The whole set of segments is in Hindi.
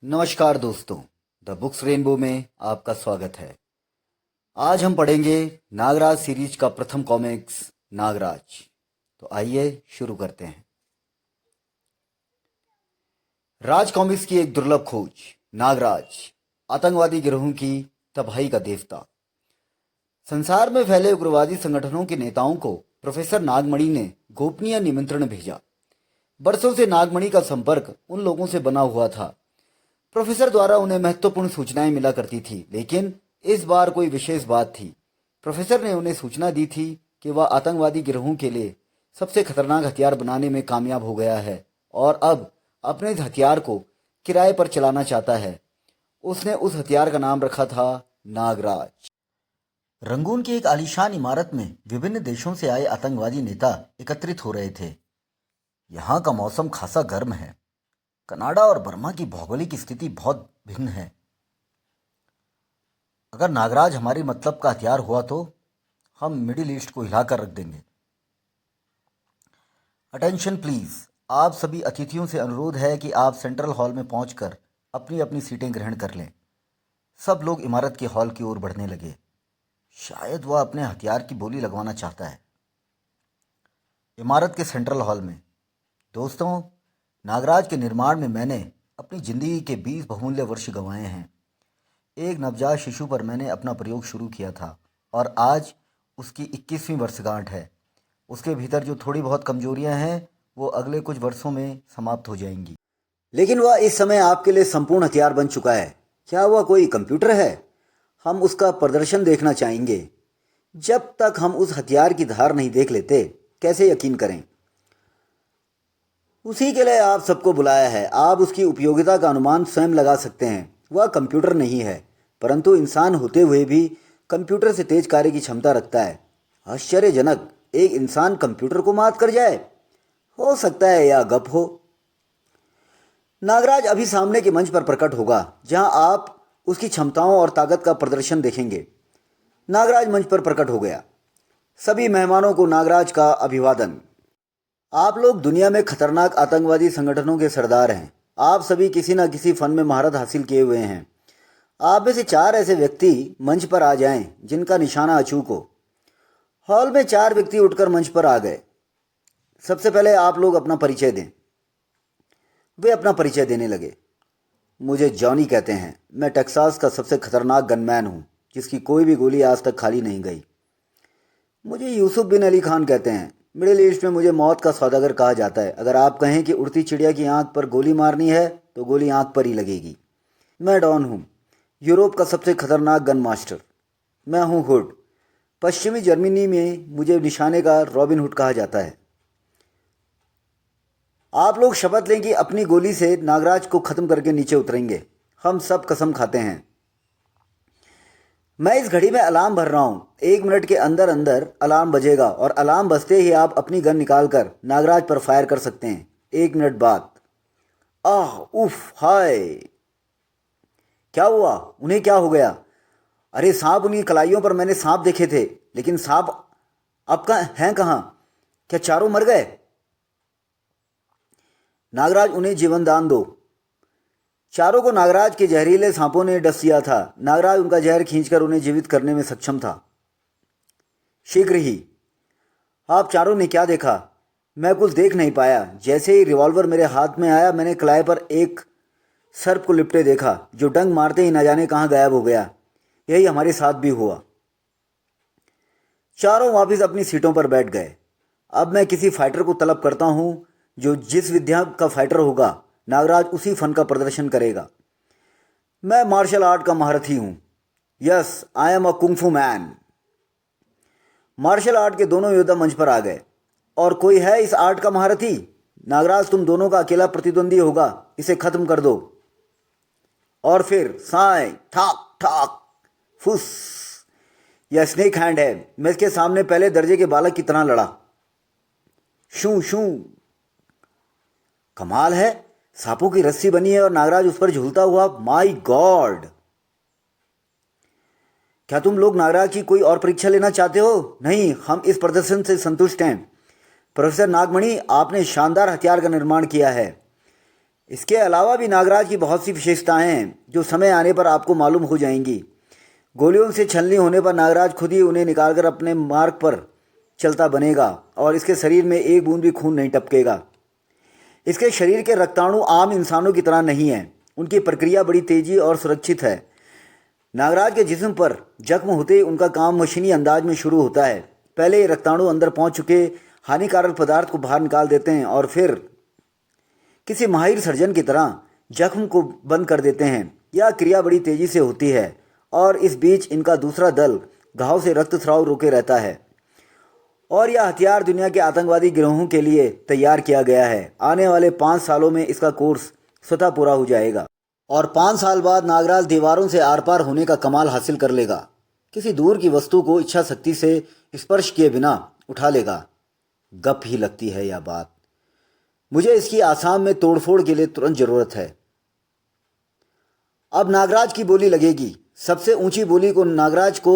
नमस्कार दोस्तों, द बुक्स रेनबो में आपका स्वागत है। आज हम पढ़ेंगे नागराज सीरीज का प्रथम कॉमिक्स नागराज। तो आइए शुरू करते हैं। राज कॉमिक्स की एक दुर्लभ खोज, नागराज, आतंकवादी गिरोहों की तबाही का देवता। संसार में फैले उग्रवादी संगठनों के नेताओं को प्रोफेसर नागमणि ने गोपनीय निमंत्रण भेजा। बरसों से नागमणि का संपर्क उन लोगों से बना हुआ था। प्रोफेसर द्वारा उन्हें महत्वपूर्ण सूचनाएं मिला करती थी, लेकिन इस बार कोई विशेष बात थी। प्रोफेसर ने उन्हें सूचना दी थी कि वह आतंकवादी गिरोहों के लिए सबसे खतरनाक हथियार बनाने में कामयाब हो गया है और अब अपने इस हथियार को किराए पर चलाना चाहता है। उसने उस हथियार का नाम रखा था नागराज। रंगून की एक आलीशान इमारत में विभिन्न देशों से आए आतंकवादी नेता एकत्रित हो रहे थे। यहाँ का मौसम खासा गर्म है। कनाडा और बर्मा की भौगोलिक स्थिति बहुत भिन्न है। अगर नागराज हमारी मतलब का हथियार हुआ तो हम मिडिल ईस्ट को हिलाकर रख देंगे। अटेंशन प्लीज, आप सभी अतिथियों से अनुरोध है कि आप सेंट्रल हॉल में पहुंचकर अपनी अपनी सीटें ग्रहण कर लें। सब लोग इमारत के हॉल की ओर बढ़ने लगे। शायद वह अपने हथियार की बोली लगवाना चाहता है। इमारत के सेंट्रल हॉल में, दोस्तों, नागराज के निर्माण में मैंने अपनी जिंदगी के 20 बहुमूल्य वर्ष गंवाए हैं। एक नवजात शिशु पर मैंने अपना प्रयोग शुरू किया था और आज उसकी 21वीं वर्षगांठ है। उसके भीतर जो थोड़ी बहुत कमजोरियां हैं वो अगले कुछ वर्षों में समाप्त हो जाएंगी। लेकिन वह इस समय आपके लिए संपूर्ण हथियार बन चुका है। क्या वह कोई कंप्यूटर है? हम उसका प्रदर्शन देखना चाहेंगे। जब तक हम उस हथियार की धार नहीं देख लेते, कैसे यकीन करें? उसी के लिए आप सबको बुलाया है। आप उसकी उपयोगिता का अनुमान स्वयं लगा सकते हैं। वह कंप्यूटर नहीं है, परंतु इंसान होते हुए भी कंप्यूटर से तेज कार्य की क्षमता रखता है। आश्चर्यजनक, एक इंसान कंप्यूटर को मात कर जाए। हो सकता है यह गप हो। नागराज अभी सामने के मंच पर प्रकट होगा, जहां आप उसकी क्षमताओं और ताकत का प्रदर्शन देखेंगे। नागराज मंच पर प्रकट हो गया। सभी मेहमानों को नागराज का अभिवादन। आप लोग दुनिया में खतरनाक आतंकवादी संगठनों के सरदार हैं। आप सभी किसी न किसी फन में महारत हासिल किए हुए हैं। आप में से 4 ऐसे व्यक्ति मंच पर आ जाएं जिनका निशाना अचूक हो। हॉल में 4 व्यक्ति उठकर मंच पर आ गए। सबसे पहले आप लोग अपना परिचय दें। वे अपना परिचय देने लगे। मुझे जॉनी कहते हैं। मैं टेक्सास का सबसे खतरनाक गनमैन हूँ, जिसकी कोई भी गोली आज तक खाली नहीं गई। मुझे यूसुफ बिन अली खान कहते हैं। मिडिल ईस्ट में मुझे मौत का सौदागर कहा जाता है। अगर आप कहें कि उड़ती चिड़िया की आंख पर गोली मारनी है तो गोली आंख पर ही लगेगी। मैं डॉन हूँ, यूरोप का सबसे खतरनाक गन मास्टर। मैं हूँ हुड। पश्चिमी जर्मनी में मुझे निशाने का रॉबिन हुड कहा जाता है। आप लोग शपथ लें कि अपनी गोली से नागराज को खत्म करके नीचे उतरेंगे। हम सब कसम खाते हैं। मैं इस घड़ी में अलार्म भर रहा हूँ। 1 मिनट के अंदर अंदर अलार्म बजेगा और अलार्म बजते ही आप अपनी गन निकालकर नागराज पर फायर कर सकते हैं। 1 मिनट बाद। आह, उफ, हाय! क्या हुआ? उन्हें क्या हो गया? अरे सांप, उनकी कलाइयों पर मैंने सांप देखे थे, लेकिन सांप अब हैं कहाँ? क्या चारों मर गए? नागराज, उन्हें जीवन दान दो। चारों को नागराज के जहरीले सांपों ने डस दिया था। नागराज उनका जहर खींचकर उन्हें जीवित करने में सक्षम था। शीघ्र ही। आप चारों ने क्या देखा? मैं कुछ देख नहीं पाया। जैसे ही रिवॉल्वर मेरे हाथ में आया, मैंने कलाई पर एक सर्प को लिपटे देखा, जो डंक मारते ही न जाने कहाँ गायब हो गया। यही हमारे साथ भी हुआ। चारों वापस अपनी सीटों पर बैठ गए। अब मैं किसी फाइटर को तलब करता हूँ, जो जिस विद्या का फाइटर होगा, नागराज उसी फन का प्रदर्शन करेगा। मैं मार्शल आर्ट का महारथी हूँ। Yes, I am a kung fu man. Martial art के दोनों योद्धा मंच पर आ गए। और कोई है इस आर्ट का महारथी? नागराज, तुम दोनों का अकेला प्रतिद्वंदी होगा। इसे खत्म कर दो। और फिर साए ठाक ठाक फुस। यह स्नेक हैंड है। मैं इसके सामने पहले दर्जे के बालक की तरह लड़ा। शू शू। कमाल है, सांपों की रस्सी बनी है और नागराज उस पर झूलता हुआ। My God! क्या तुम लोग नागराज की कोई और परीक्षा लेना चाहते हो? नहीं, हम इस प्रदर्शन से संतुष्ट हैं। प्रोफेसर नागमणि, आपने शानदार हथियार का निर्माण किया है। इसके अलावा भी नागराज की बहुत सी विशेषताएं हैं जो समय आने पर आपको मालूम हो जाएंगी। गोलियों से छलनी होने पर नागराज खुद ही उन्हें निकालकर अपने मार्ग पर चलता बनेगा और इसके शरीर में एक बूंद भी खून नहीं टपकेगा। इसके शरीर के रक्ताणु आम इंसानों की तरह नहीं हैं। उनकी प्रक्रिया बड़ी तेजी और सुरक्षित है। नागराज के जिस्म पर जख्म होते ही उनका काम मशीनी अंदाज में शुरू होता है। पहले ये रक्ताणु अंदर पहुंच चुके हानिकारक पदार्थ को बाहर निकाल देते हैं और फिर किसी माहिर सर्जन की तरह जख्म को बंद कर देते हैं। यह क्रिया बड़ी तेजी से होती है और इस बीच इनका दूसरा दल घाव से रक्तस्राव रोके रहता है। और यह हथियार दुनिया के आतंकवादी गिरोहों के लिए तैयार किया गया है। आने वाले 5 सालों में इसका कोर्स स्वतः पूरा हो जाएगा और 5 साल बाद नागराज दीवारों से आर पार होने का कमाल हासिल कर लेगा। किसी दूर की वस्तु को इच्छा शक्ति से स्पर्श किए बिना उठा लेगा। गप ही लगती है यह बात। मुझे इसकी आसाम में तोड़फोड़ के लिए तुरंत जरूरत है। अब नागराज की बोली लगेगी। सबसे ऊंची बोली को नागराज को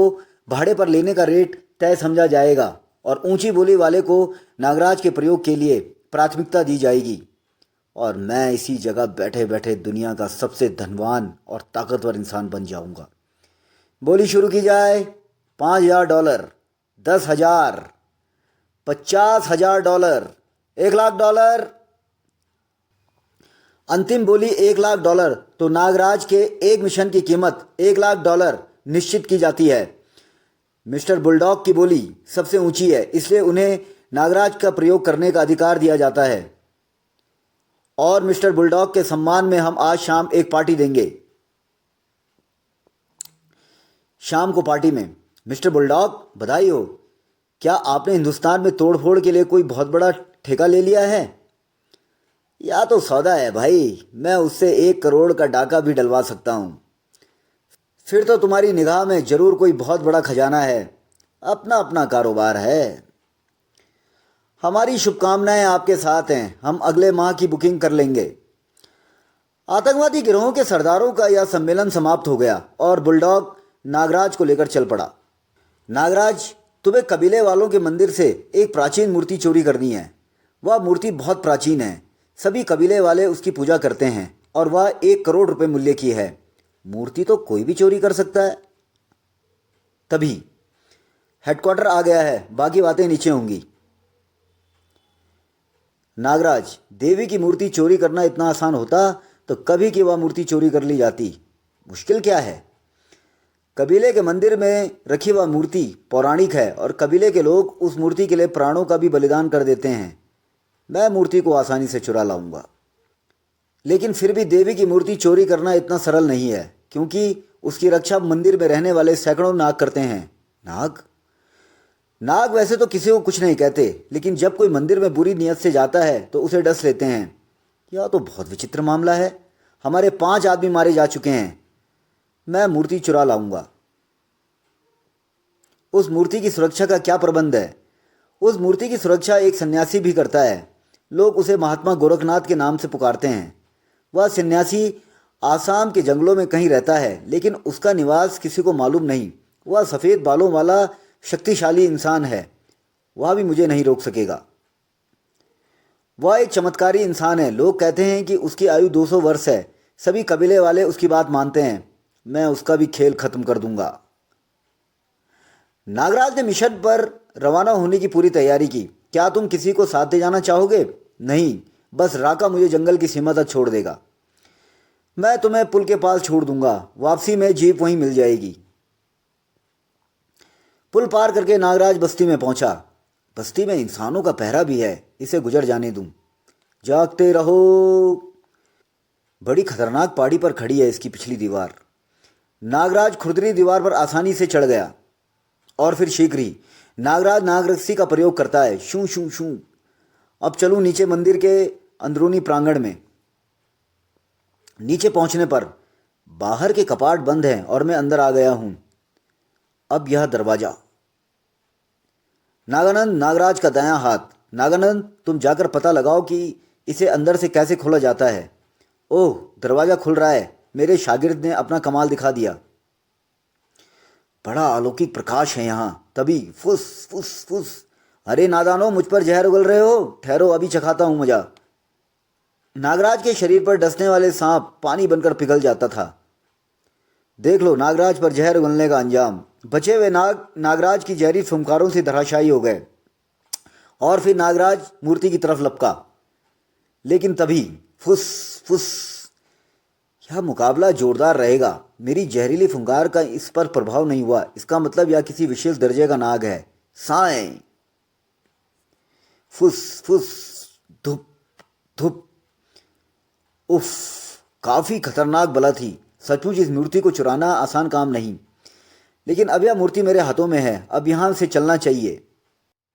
भाड़े पर लेने का रेट तय समझा जाएगा और ऊंची बोली वाले को नागराज के प्रयोग के लिए प्राथमिकता दी जाएगी और मैं इसी जगह बैठे बैठे दुनिया का सबसे धनवान और ताकतवर इंसान बन जाऊंगा। बोली शुरू की जाए। $5,000, $10,000, $50,000, $1,00,000। अंतिम बोली $1,00,000 तो नागराज के एक मिशन की कीमत $1,00,000 निश्चित की जाती है। मिस्टर बुलडॉग की बोली सबसे ऊंची है, इसलिए उन्हें नागराज का प्रयोग करने का अधिकार दिया जाता है और मिस्टर बुलडॉग के सम्मान में हम आज शाम एक पार्टी देंगे। शाम को पार्टी में मिस्टर बुलडॉग बधाई हो। क्या आपने हिंदुस्तान में तोड़फोड़ के लिए कोई बहुत बड़ा ठेका ले लिया है? या तो सौदा है भाई, मैं उससे 1 करोड़ का डाका भी डलवा सकता हूँ। फिर तो तुम्हारी निगाह में जरूर कोई बहुत बड़ा खजाना है। अपना अपना कारोबार है। हमारी शुभकामनाएं आपके साथ हैं। हम अगले माह की बुकिंग कर लेंगे। आतंकवादी गिरोहों के सरदारों का यह सम्मेलन समाप्त हो गया और बुलडॉग नागराज को लेकर चल पड़ा। नागराज, तुम्हें कबीले वालों के मंदिर से एक प्राचीन मूर्ति चोरी करनी है। वह मूर्ति बहुत प्राचीन है। सभी कबीले वाले उसकी पूजा करते हैं और वह 1 करोड़ रुपए मूल्य की है। मूर्ति तो कोई भी चोरी कर सकता है। तभी हेडक्वार्टर आ गया है। बाकी बातें नीचे होंगी। नागराज, देवी की मूर्ति चोरी करना इतना आसान होता तो कभी की वह मूर्ति चोरी कर ली जाती। मुश्किल क्या है? कबीले के मंदिर में रखी वह मूर्ति पौराणिक है और कबीले के लोग उस मूर्ति के लिए प्राणों का भी बलिदान कर देते हैं। मैं मूर्ति को आसानी से चुरा लाऊंगा। लेकिन फिर भी देवी की मूर्ति चोरी करना इतना सरल नहीं है, क्योंकि उसकी रक्षा मंदिर में रहने वाले सैकड़ों नाग करते हैं। नाग? नाग वैसे तो किसी को कुछ नहीं कहते, लेकिन जब कोई मंदिर में बुरी नीयत से जाता है तो उसे डस लेते हैं। यह तो बहुत विचित्र मामला है। हमारे 5 आदमी मारे जा चुके हैं। मैं मूर्ति चुरा लाऊंगा। उस मूर्ति की सुरक्षा का क्या प्रबंध है? उस मूर्ति की सुरक्षा एक सन्यासी भी करता है। लोग उसे महात्मा गोरखनाथ के नाम से पुकारते हैं। वह सन्यासी आसाम के जंगलों में कहीं रहता है, लेकिन उसका निवास किसी को मालूम नहीं। वह सफ़ेद बालों वाला शक्तिशाली इंसान है। वह भी मुझे नहीं रोक सकेगा। वह एक चमत्कारी इंसान है। लोग कहते हैं कि उसकी आयु 200 वर्ष है। सभी कबीले वाले उसकी बात मानते हैं। मैं उसका भी खेल खत्म कर दूंगा। नागराज ने मिशन पर रवाना होने की पूरी तैयारी की। क्या तुम किसी को साथ ले जाना चाहोगे? नहीं, बस राका मुझे जंगल की सीमा तक छोड़ देगा। मैं तुम्हें पुल के पास छोड़ दूंगा। वापसी में जीप वहीं मिल जाएगी। पुल पार करके नागराज बस्ती में पहुंचा। बस्ती में इंसानों का पहरा भी है, इसे गुजर जाने दूं। जागते रहो। बड़ी खतरनाक पहाड़ी पर खड़ी है इसकी पिछली दीवार। नागराज खुरदरी दीवार पर आसानी से चढ़ गया और फिर शीघ्र ही नागराज नागरस्सी का प्रयोग करता है। शू शू शू। अब चलूं नीचे मंदिर के अंदरूनी प्रांगण में। नीचे पहुंचने पर बाहर के कपाट बंद हैं और मैं अंदर आ गया हूं। अब यह दरवाजा। नागानंद नागराज का दायां हाथ। नागानंद, तुम जाकर पता लगाओ कि इसे अंदर से कैसे खोला जाता है। ओह, दरवाजा खुल रहा है। मेरे शागिर्द ने अपना कमाल दिखा दिया। बड़ा अलौकिक प्रकाश है यहाँ। तभी फुस फुस फुस। अरे नादानो, मुझ पर जहर उगल रहे हो? ठहरो, अभी चखाता हूँ मजा। नागराज के शरीर पर डसने वाले सांप पानी बनकर पिघल जाता था। देख लो नागराज पर जहर उगलने का अंजाम। बचे हुए नागराज की जहरी फुंकारों से धराशायी हो गए और फिर नागराज मूर्ति की तरफ लपका। लेकिन तभी फुस फुस। यह मुकाबला जोरदार रहेगा। मेरी जहरीली फुंकार का इस पर प्रभाव नहीं हुआ। इसका मतलब यह किसी विशेष दर्जे का नाग है। साएं। फुस फुस। धुप धुप। उफ, काफी खतरनाक बला थी। सचमुच इस मूर्ति को चुराना आसान काम नहीं। लेकिन अब यह मूर्ति मेरे हाथों में है। अब यहां से चलना चाहिए।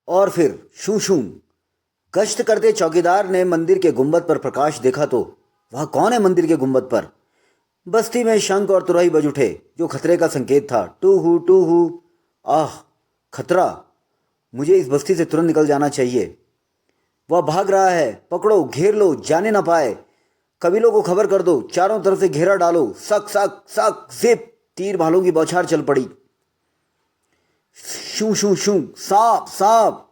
और फिर शू शू। गश्त करते चौकीदार ने मंदिर के गुंबद पर प्रकाश देखा तो वह कौन है मंदिर के गुंबद पर? बस्ती में शंख और तुरही बज उठे जो खतरे का संकेत था। To who. आह, खतरा। मुझे इस बस्ती से तुरंत निकल जाना चाहिए। वह भाग रहा है। पकड़ो, घेर लो, जाने ना पाए। कबीलों को खबर कर दो, चारों तरफ से घेरा डालो। सक सक सक जिप। तीर भालों की बौछार चल पड़ी। शू शू शू। सांप सांप।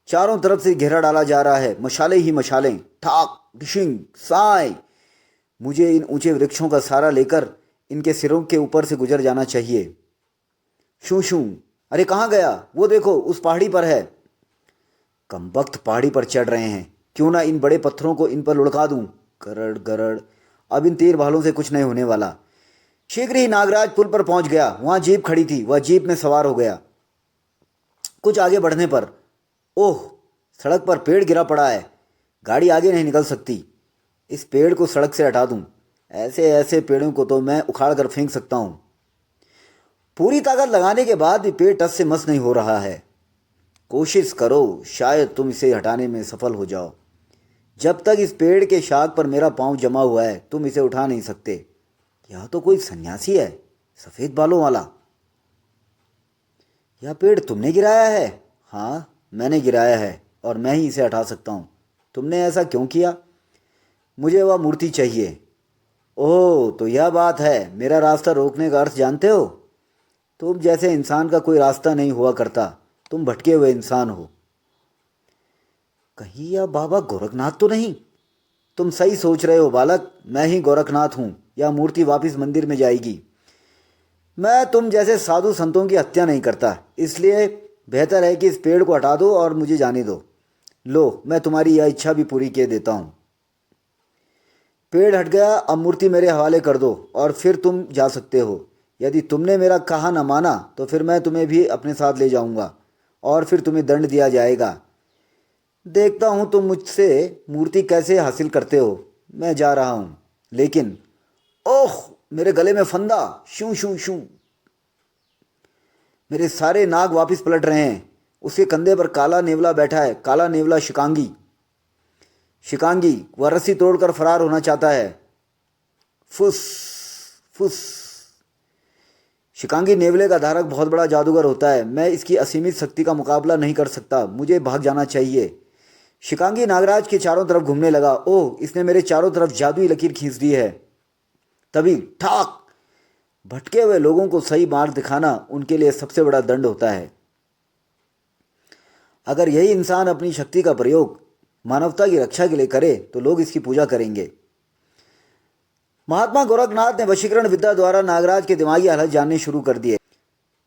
चारों तरफ से घेरा डाला जा रहा है। मशाले ही मशालें। ठाक डिशिंग साय। मुझे इन ऊंचे वृक्षों का सहारा लेकर इनके सिरों के ऊपर से गुजर जाना चाहिए। शू शू। अरे कहाँ गया? वो देखो, उस पहाड़ी पर है। कमबख्त पहाड़ी पर चढ़ रहे हैं। क्यों ना इन बड़े पत्थरों को इन पर लुढ़का दूं। गरड़ गरड़। अब इन तीर भालों से कुछ नहीं होने वाला। शीघ्र ही नागराज पुल पर पहुंच गया। वहां जीप खड़ी थी। वह जीप में सवार हो गया। कुछ आगे बढ़ने पर ओह, सड़क पर पेड़ गिरा पड़ा है। गाड़ी आगे नहीं निकल सकती। इस पेड़ को सड़क से हटा दूं। ऐसे ऐसे पेड़ों को तो मैं उखाड़ कर फेंक सकता हूं। पूरी ताकत लगाने के बाद भी पेड़ टस से मस नहीं हो रहा है। कोशिश करो, शायद तुम इसे हटाने में सफल हो जाओ। जब तक इस पेड़ के शाख पर मेरा पांव जमा हुआ है तुम इसे उठा नहीं सकते। यह तो कोई सन्यासी है, सफेद बालों वाला। यह पेड़ तुमने गिराया है? हाँ, मैंने गिराया है और मैं ही इसे हटा सकता हूँ। तुमने ऐसा क्यों किया? मुझे वह मूर्ति चाहिए। ओह, तो यह बात है। मेरा रास्ता रोकने का अर्थ जानते हो? तुम जैसे इंसान का कोई रास्ता नहीं हुआ करता। तुम भटके हुए इंसान हो। कहीं यह बाबा गोरखनाथ तो नहीं? तुम सही सोच रहे हो बालक, मैं ही गोरखनाथ हूँ। यह मूर्ति वापस मंदिर में जाएगी। मैं तुम जैसे साधु संतों की हत्या नहीं करता, इसलिए बेहतर है कि इस पेड़ को हटा दो और मुझे जाने दो। लो, मैं तुम्हारी यह इच्छा भी पूरी किए देता हूँ। पेड़ हट गया। अब मूर्ति मेरे हवाले कर दो और फिर तुम जा सकते हो। यदि तुमने मेरा कहा न माना तो फिर मैं तुम्हें भी अपने साथ ले जाऊंगा और फिर तुम्हें दंड दिया जाएगा। देखता हूँ तुम मुझसे मूर्ति कैसे हासिल करते हो। मैं जा रहा हूँ। लेकिन ओह, मेरे गले में फंदा। शू शू शू। मेरे सारे नाग वापस पलट रहे हैं। उसके कंधे पर काला नेवला बैठा है। काला नेवला शिकांगी। शिकांगी, वह रस्सी तोड़कर फरार होना चाहता है। फुस फुस। शिकांगी नेवले का धारक बहुत बड़ा जादूगर होता है। मैं इसकी असीमित शक्ति का मुकाबला नहीं कर सकता। मुझे भाग जाना चाहिए। शिकांगी नागराज के चारों तरफ घूमने लगा। ओह, इसने मेरे चारों तरफ जादुई लकीर खींच दी है। तभी ठाक। भटके हुए लोगों को सही मार्ग दिखाना उनके लिए सबसे बड़ा दंड होता है। अगर यही इंसान अपनी शक्ति का प्रयोग मानवता की रक्षा के लिए करे तो लोग इसकी पूजा करेंगे। महात्मा गोरखनाथ ने वशीकरण विद्या द्वारा नागराज के दिमागी हालत जानने शुरू कर दिए।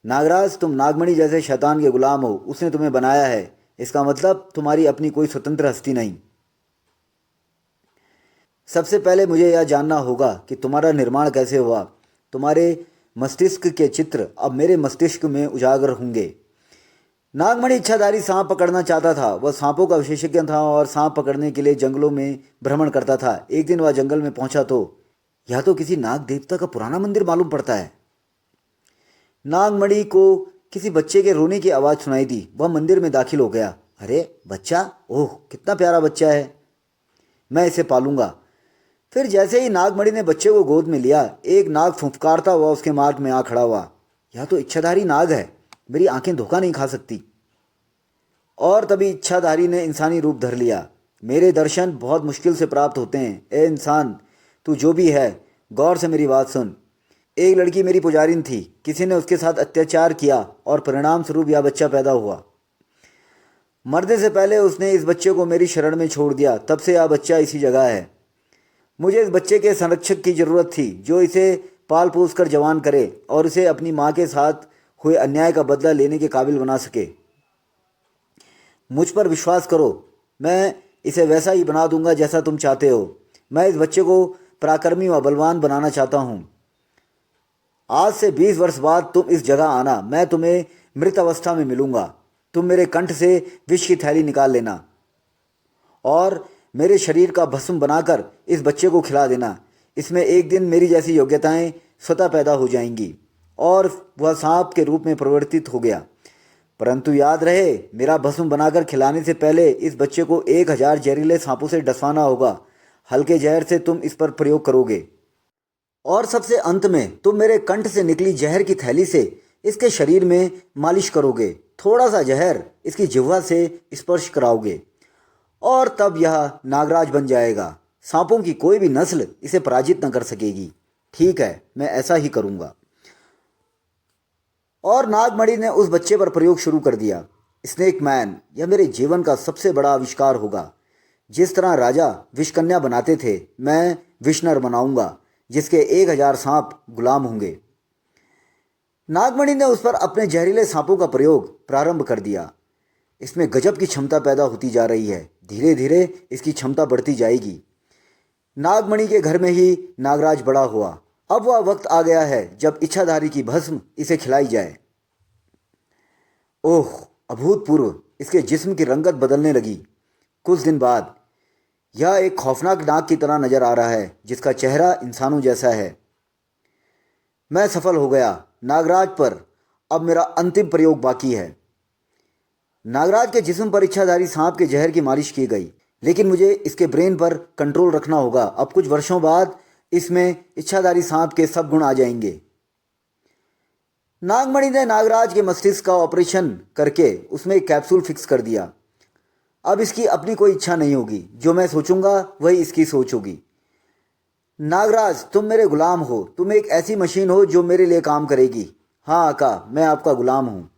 नागराज, तुम नागमणि जैसे शैतान के गुलाम हो। उसने तुम्हें बनाया है। इसका मतलब तुम्हारी अपनी कोई स्वतंत्र हस्ती नहीं। सबसे पहले मुझे यह जानना होगा कि तुम्हारा निर्माण कैसे हुआ। तुम्हारे मस्तिष्क के चित्र अब मेरे मस्तिष्क में उजागर होंगे। नागमणि इच्छाधारी सांप पकड़ना चाहता था। वह सांपों का विशेषज्ञ था और सांप पकड़ने के लिए जंगलों में भ्रमण करता था। एक दिन वह जंगल में पहुंचा तो यह तो किसी नाग देवता का पुराना मंदिर मालूम पड़ता है। नागमणि को किसी बच्चे के रोने की आवाज़ सुनाई दी। वह मंदिर में दाखिल हो गया। अरे बच्चा, ओह कितना प्यारा बच्चा है, मैं इसे पालूंगा। फिर जैसे ही नागमणि ने बच्चे को गोद में लिया, एक नाग फुफकारता हुआ उसके मार्ग में आ खड़ा हुआ। यह तो इच्छाधारी नाग है, मेरी आंखें धोखा नहीं खा सकती। और तभी इच्छाधारी ने इंसानी रूप धर लिया। मेरे दर्शन बहुत मुश्किल से प्राप्त होते हैं। ए इंसान, तू जो भी है, गौर से मेरी बात सुन। एक लड़की मेरी पुजारिन थी। किसी ने उसके साथ अत्याचार किया और परिणाम स्वरूप यह बच्चा पैदा हुआ। मरने से पहले उसने इस बच्चे को मेरी शरण में छोड़ दिया। तब से यह बच्चा इसी जगह है। मुझे इस बच्चे के संरक्षक की ज़रूरत थी जो इसे पाल पोस कर जवान करे और इसे अपनी माँ के साथ हुए अन्याय का बदला लेने के काबिल बना सके। मुझ पर विश्वास करो, मैं इसे वैसा ही बना दूंगा जैसा तुम चाहते हो। मैं इस बच्चे को पराक्रमी व बलवान बनाना चाहता हूँ। आज से 20 वर्ष बाद तुम इस जगह आना, मैं तुम्हें मृत अवस्था में मिलूंगा। तुम मेरे कंठ से विष की थैली निकाल लेना और मेरे शरीर का भस्म बनाकर इस बच्चे को खिला देना। इसमें एक दिन मेरी जैसी योग्यताएं स्वतः पैदा हो जाएंगी और वह सांप के रूप में परिवर्तित हो गया। परंतु याद रहे, मेरा भस्म बनाकर खिलाने से पहले इस बच्चे को 1000 जहरीले सांपों से डसवाना होगा। हल्के जहर से तुम इस पर प्रयोग करोगे और सबसे अंत में तुम मेरे कंठ से निकली जहर की थैली से इसके शरीर में मालिश करोगे। थोड़ा सा जहर इसकी जिह्वा से स्पर्श कराओगे और तब यह नागराज बन जाएगा। सांपों की कोई भी नस्ल इसे पराजित न कर सकेगी। ठीक है, मैं ऐसा ही करूँगा। और नागमणि ने उस बच्चे पर प्रयोग शुरू कर दिया। स्नेक मैन, यह मेरे जीवन का सबसे बड़ा आविष्कार होगा। जिस तरह राजा विषकन्या बनाते थे, मैं विषनर बनाऊंगा जिसके 1000 सांप गुलाम होंगे। नागमणि ने उस पर अपने जहरीले सांपों का प्रयोग प्रारंभ कर दिया। इसमें गजब की क्षमता पैदा होती जा रही है। धीरे धीरे इसकी क्षमता बढ़ती जाएगी। नागमणि के घर में ही नागराज बड़ा हुआ। अब वह वक्त आ गया है जब इच्छाधारी की भस्म इसे खिलाई जाए। ओह, अभूतपूर्व! इसके जिस्म की रंगत बदलने लगी। कुछ दिन बाद यह एक खौफनाक नाग की तरह नजर आ रहा है जिसका चेहरा इंसानों जैसा है। मैं सफल हो गया। नागराज पर अब मेरा अंतिम प्रयोग बाकी है। नागराज के जिस्म पर इच्छाधारी सांप के जहर की मालिश की गई, लेकिन मुझे इसके ब्रेन पर कंट्रोल रखना होगा। अब कुछ वर्षों बाद इसमें इच्छाधारी सांप के सब गुण आ जाएंगे। नागमणि ने नागराज के मस्तिष्क का ऑपरेशन करके उसमें एक कैप्सूल फिक्स कर दिया। अब इसकी अपनी कोई इच्छा नहीं होगी। जो मैं सोचूंगा वही इसकी सोच होगी। नागराज, तुम मेरे गुलाम हो। तुम एक ऐसी मशीन हो जो मेरे लिए काम करेगी। हाँ आका, मैं आपका गुलाम हूँ।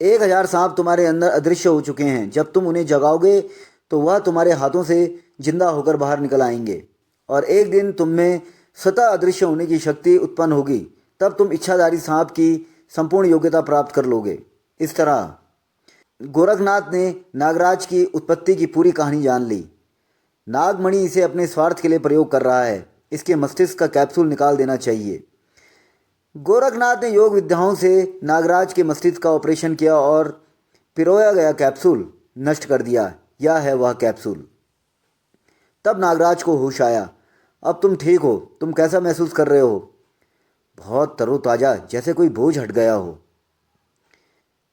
1000 सांप तुम्हारे अंदर अदृश्य हो चुके हैं। जब तुम उन्हें जगाओगे तो वह तुम्हारे हाथों से जिंदा होकर बाहर निकल आएंगे और एक दिन तुम में स्वतः अदृश्य होने की शक्ति उत्पन्न होगी। तब तुम इच्छाधारी सांप की संपूर्ण योग्यता प्राप्त कर लोगे। इस तरह गोरखनाथ ने नागराज की उत्पत्ति की पूरी कहानी जान ली। नागमणि इसे अपने स्वार्थ के लिए प्रयोग कर रहा है। इसके मस्तिष्क का कैप्सूल निकाल देना चाहिए। गोरखनाथ ने योग विद्याओं से नागराज के मस्तिष्क का ऑपरेशन किया और पिरोया गया कैप्सूल नष्ट कर दिया। यह है वह कैप्सूल। तब नागराज को होश आया। अब तुम ठीक हो। तुम कैसा महसूस कर रहे हो? बहुत तरोताज़ा, जैसे कोई बोझ हट गया हो।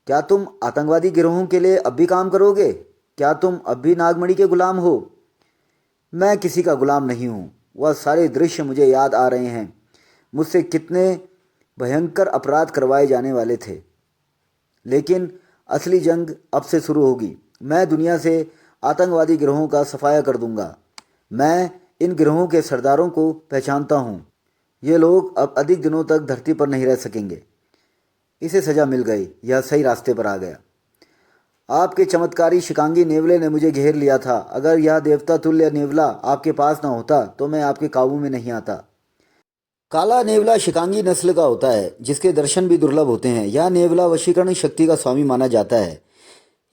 क्या तुम आतंकवादी गिरोहों के लिए अब भी काम करोगे? क्या तुम अब भी नागमणि के गुलाम हो? मैं किसी का गुलाम नहीं हूँ। वह सारे दृश्य मुझे याद आ रहे हैं। मुझसे कितने भयंकर अपराध करवाए जाने वाले थे। लेकिन असली जंग अब से शुरू होगी। मैं दुनिया से आतंकवादी गिरोहों का सफाया कर दूंगा। मैं इन गिरोहों के सरदारों को पहचानता हूँ। ये लोग अब अधिक दिनों तक धरती पर नहीं रह सकेंगे। इसे सजा मिल गई। यह सही रास्ते पर आ गया। आपके चमत्कारी शिकांगी नेवले ने मुझे घेर लिया था। अगर यह देवता तुल्य नेवला आपके पास न होता तो मैं आपके काबू में नहीं आता। काला नेवला शिकांगी नस्ल का होता है जिसके दर्शन भी दुर्लभ होते हैं। यह नेवला वशीकरण शक्ति का स्वामी माना जाता है।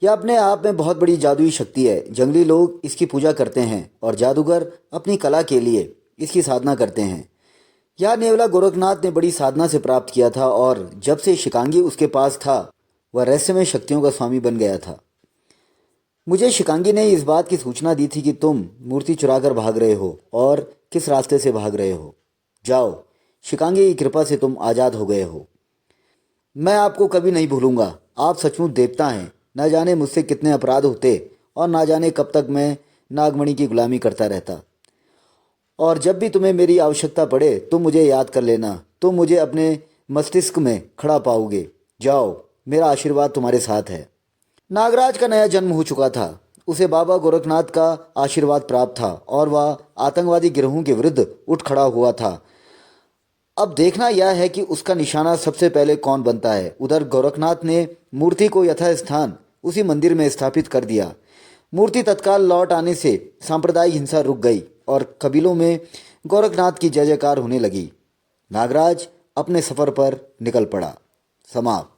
यह अपने आप में बहुत बड़ी जादुई शक्ति है। जंगली लोग इसकी पूजा करते हैं और जादूगर अपनी कला के लिए इसकी साधना करते हैं। यह नेवला गोरखनाथ ने बड़ी साधना से प्राप्त किया था और जब से शिकांगी उसके पास था वह रहस्यमय शक्तियों का स्वामी बन गया था। मुझे शिकांगी ने इस बात की सूचना दी थी कि तुम मूर्ति चुराकर भाग रहे हो और किस रास्ते से भाग रहे हो। जाओ, शिकांगी की कृपा से तुम आज़ाद हो गए हो। मैं आपको कभी नहीं भूलूंगा। आप सचमुच देवता हैं। न जाने मुझसे कितने अपराध होते और ना जाने कब तक मैं नागमणि की गुलामी करता रहता। और जब भी तुम्हें मेरी आवश्यकता पड़े तुम मुझे याद कर लेना। तुम मुझे अपने मस्तिष्क में खड़ा पाओगे। जाओ, मेरा आशीर्वाद तुम्हारे साथ है। नागराज का नया जन्म हो चुका था। उसे बाबा गोरखनाथ का आशीर्वाद प्राप्त था और वह आतंकवादी गिरोहों के विरुद्ध उठ खड़ा हुआ था। अब देखना यह है कि उसका निशाना सबसे पहले कौन बनता है। उधर गोरखनाथ ने मूर्ति को यथास्थान उसी मंदिर में स्थापित कर दिया। मूर्ति तत्काल लौट आने से सांप्रदायिक हिंसा रुक गई और कबीलों में गोरखनाथ की जय जयकार होने लगी। नागराज अपने सफ़र पर निकल पड़ा। समाप्त।